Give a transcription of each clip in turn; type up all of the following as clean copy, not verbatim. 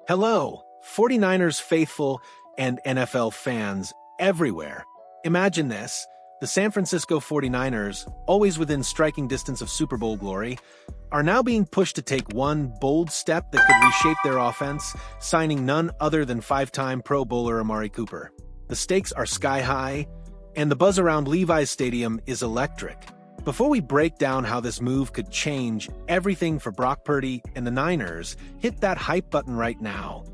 Hello, 49ers faithful and NFL fans everywhere. Imagine this. The San Francisco 49ers, always within striking distance of Super Bowl glory, are now being pushed to take one bold step that could reshape their offense, signing none other than five-time Pro Bowler Amari Cooper. The stakes are sky-high, and the buzz around Levi's Stadium is electric. Before we break down how this move could change everything for Brock Purdy and the Niners, hit that hype button right now.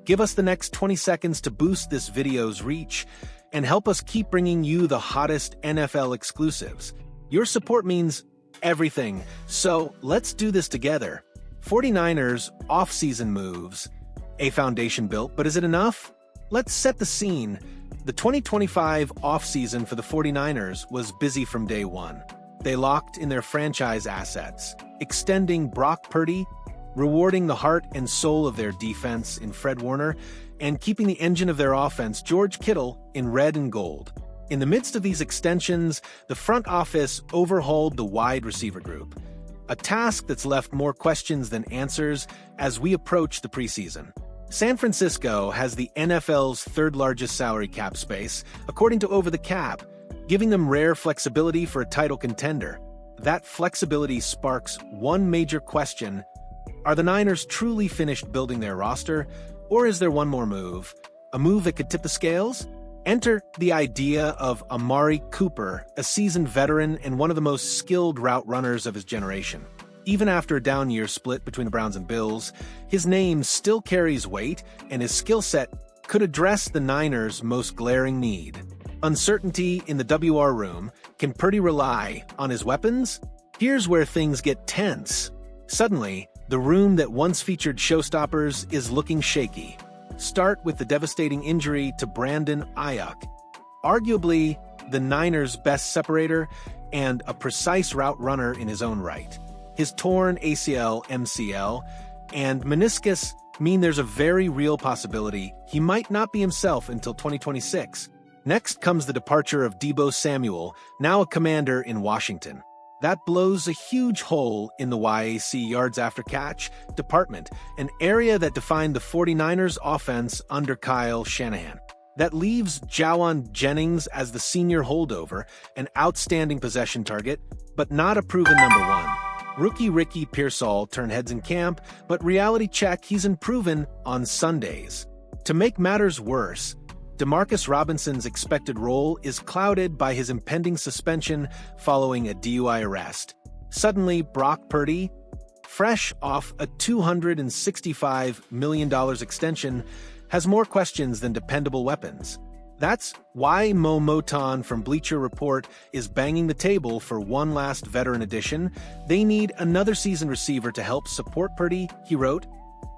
Give us the next 20 seconds to boost this video's reach and help us keep bringing you the hottest NFL exclusives. Your support means everything, so let's do this together. 49ers off-season moves. A foundation built, but is it enough? Let's set the scene. The 2025 off-season for the 49ers was busy from day one. They locked in their franchise assets, extending Brock Purdy, rewarding the heart and soul of their defense in Fred Warner, and keeping the engine of their offense, George Kittle, in red and gold. In the midst of these extensions, the front office overhauled the wide receiver group, a task that's left more questions than answers as we approach the preseason. San Francisco has the NFL's third-largest salary cap space, according to Over the Cap, giving them rare flexibility for a title contender. That flexibility sparks one major question. Are the Niners truly finished building their roster, or is there one more move? A move that could tip the scales? Enter the idea of Amari Cooper, a seasoned veteran and one of the most skilled route runners of his generation. Even after a down year split between the Browns and Bills, his name still carries weight, and his skill set could address the Niners' most glaring need. Uncertainty in the WR room. Can Purdy rely on his weapons? Here's where things get tense. Suddenly, the room that once featured showstoppers is looking shaky. Start with the devastating injury to Brandon Ayuk, arguably the Niners' best separator and a precise route runner in his own right. His torn ACL, MCL, and meniscus mean there's a very real possibility he might not be himself until 2026. Next comes the departure of Deebo Samuel, now a commander in Washington. That blows a huge hole in the YAC yards after catch department, an area that defined the 49ers offense under Kyle Shanahan. That leaves Jawan Jennings as the senior holdover, an outstanding possession target, but not a proven number one. Rookie Ricky Pearsall turned heads in camp, but reality check, he's unproven on Sundays. To make matters worse, Demarcus Robinson's expected role is clouded by his impending suspension following a DUI arrest. Suddenly, Brock Purdy, fresh off a $265 million extension, has more questions than dependable weapons. That's why Mo Moton from Bleacher Report is banging the table for one last veteran addition. They need another seasoned receiver to help support Purdy, he wrote,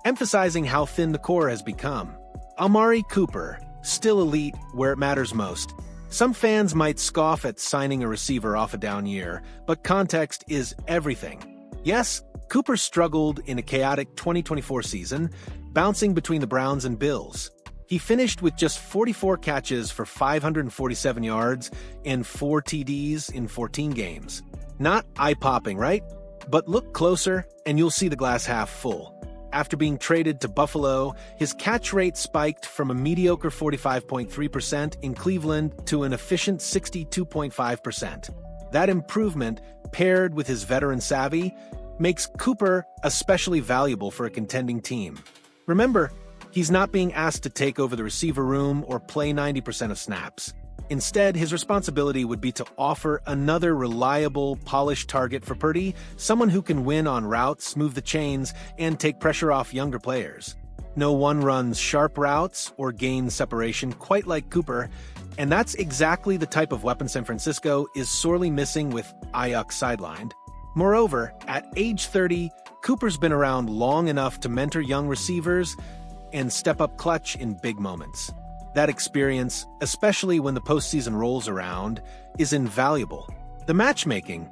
emphasizing how thin the core has become. Amari Cooper, still elite where it matters most. Some fans might scoff at signing a receiver off a down year, but context is everything. Yes, Cooper struggled in a chaotic 2024 season, bouncing between the Browns and Bills. He finished with just 44 catches for 547 yards and 4 TDs in 14 games. Not eye-popping, right? But look closer and you'll see the glass half full. After being traded to Buffalo, his catch rate spiked from a mediocre 45.3% in Cleveland to an efficient 62.5%. That improvement, paired with his veteran savvy, makes Cooper especially valuable for a contending team. Remember, he's not being asked to take over the receiver room or play 90% of snaps. Instead, his responsibility would be to offer another reliable, polished target for Purdy, someone who can win on routes, move the chains, and take pressure off younger players. No one runs sharp routes or gains separation quite like Cooper, and that's exactly the type of weapon San Francisco is sorely missing with Ayuk sidelined. Moreover, at age 30, Cooper's been around long enough to mentor young receivers and step up clutch in big moments. That experience, especially when the postseason rolls around, is invaluable. The matchmaking,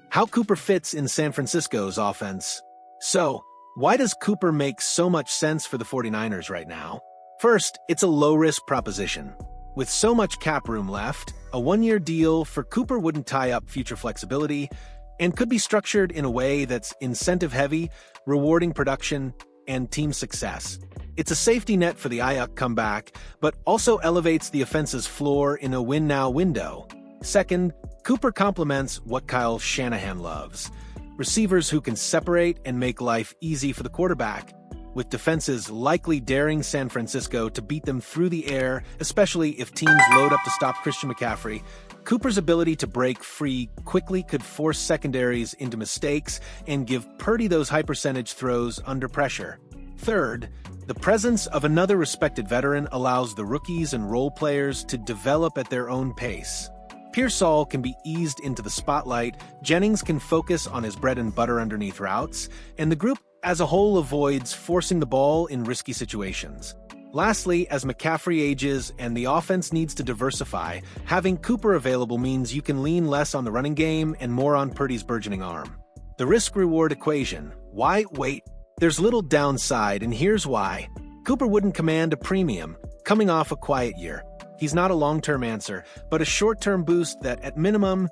how Cooper fits in San Francisco's offense. So, why does Cooper make so much sense for the 49ers right now? First, it's a low-risk proposition. With so much cap room left, a one-year deal for Cooper wouldn't tie up future flexibility and could be structured in a way that's incentive-heavy, rewarding production, and team success. It's a safety net for the Ayuk comeback, but also elevates the offense's floor in a win-now window. Second, Cooper complements what Kyle Shanahan loves: receivers who can separate and make life easy for the quarterback, with defenses likely daring San Francisco to beat them through the air, especially if teams load up to stop Christian McCaffrey. Cooper's ability to break free quickly could force secondaries into mistakes and give Purdy those high-percentage throws under pressure. Third, the presence of another respected veteran allows the rookies and role players to develop at their own pace. Pearsall can be eased into the spotlight, Jennings can focus on his bread and butter underneath routes, and the group as a whole avoids forcing the ball in risky situations. Lastly, as McCaffrey ages and the offense needs to diversify, having Cooper available means you can lean less on the running game and more on Purdy's burgeoning arm. The risk-reward equation. Why wait? There's little downside, and here's why. Cooper wouldn't command a premium, coming off a quiet year. He's not a long-term answer, but a short-term boost that, at minimum,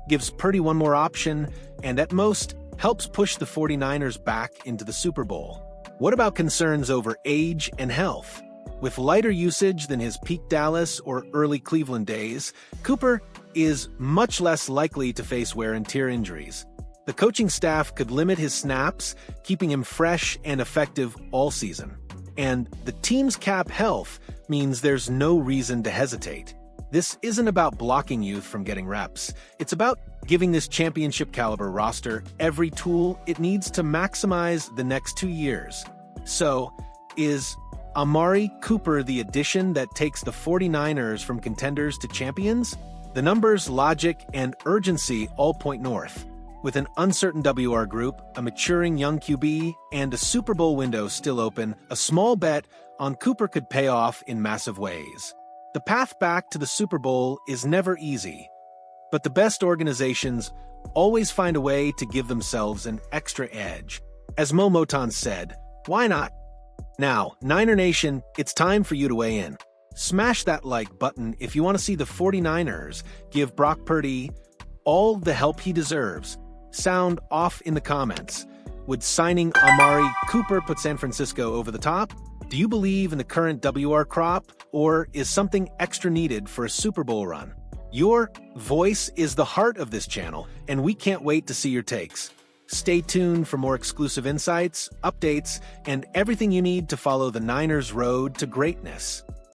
gives Purdy one more option, and at most, helps push the 49ers back into the Super Bowl. What about concerns over age and health? With lighter usage than his peak Dallas or early Cleveland days, Cooper is much less likely to face wear and tear injuries. The coaching staff could limit his snaps, keeping him fresh and effective all season. And the team's cap health means there's no reason to hesitate. This isn't about blocking youth from getting reps. It's about giving this championship-caliber roster every tool it needs to maximize the next 2 years. So, is Amari Cooper the addition that takes the 49ers from contenders to champions? The numbers, logic, and urgency all point north. With an uncertain WR group, a maturing young QB, and a Super Bowl window still open, a small bet on Cooper could pay off in massive ways. The path back to the Super Bowl is never easy, but the best organizations always find a way to give themselves an extra edge. As Mo Moton said, why not? Now, Niner Nation, it's time for you to weigh in. Smash that like button if you want to see the 49ers give Brock Purdy all the help he deserves. Sound off in the comments. Would signing Amari Cooper put San Francisco over the top? Do you believe in the current WR crop, or is something extra needed for a Super Bowl run? Your voice is the heart of this channel, and we can't wait to see your takes. Stay tuned for more exclusive insights, updates, and everything you need to follow the Niners' road to greatness.